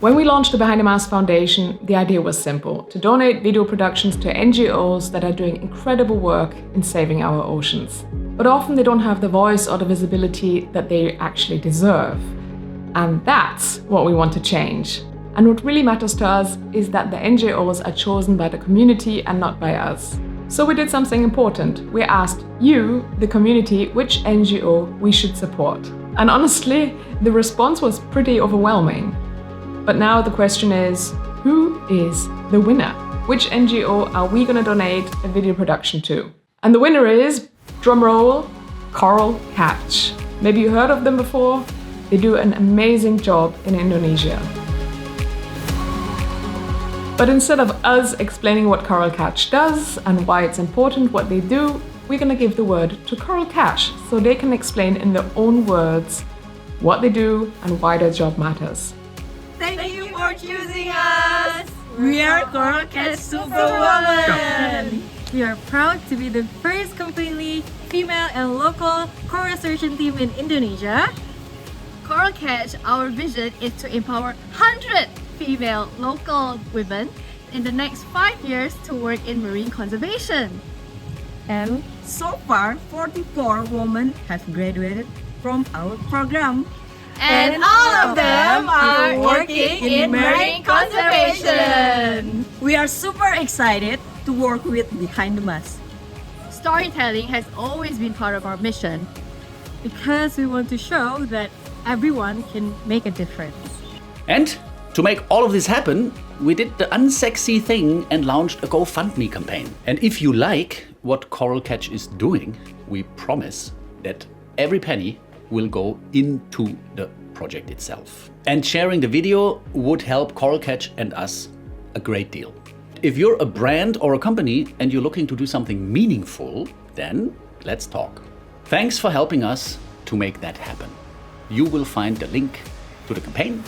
When we launched the Behind the Mask Foundation, the idea was simple: to donate video productions to NGOs that are doing incredible work in saving our oceans. But often they don't have the voice or the visibility that they actually deserve. And that's what we want to change. And what really matters to us is that the NGOs are chosen by the community and not by us. So we did something important. We asked you, the community, which NGO we should support. And honestly, the response was pretty overwhelming. But now the question is, who is the winner? Which NGO are we going to donate a video production to? And the winner is, drumroll, Coral Catch. Maybe you heard of them before? They do an amazing job in Indonesia. But instead of us explaining what Coral Catch does and why it's important what they do, we're going to give the word to Coral Catch so they can explain in their own words what they do and why their job matters. Thank you for choosing us! We are Coral Catch Superwoman! We are proud to be the first completely female and local coral restoration team in Indonesia. Coral Catch, our vision is to empower 100 female local women in the next 5 years to work in marine conservation. And so far, 44 women have graduated from our program. And all of them are working in marine conservation. We are super excited to work with Behind the Mask. Storytelling has always been part of our mission. Because we want to show that everyone can make a difference. And to make all of this happen, we did the unsexy thing and launched a GoFundMe campaign. And if you like what Coral Catch is doing, we promise that every penny will go into the project itself. And sharing the video would help Coral Catch and us a great deal. If you're a brand or a company and you're looking to do something meaningful, then let's talk. Thanks for helping us to make that happen. You will find the link to the campaign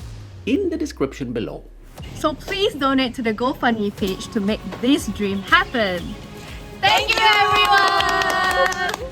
in the description below. So please donate to the GoFundMe page to make this dream happen. Thank you, everyone!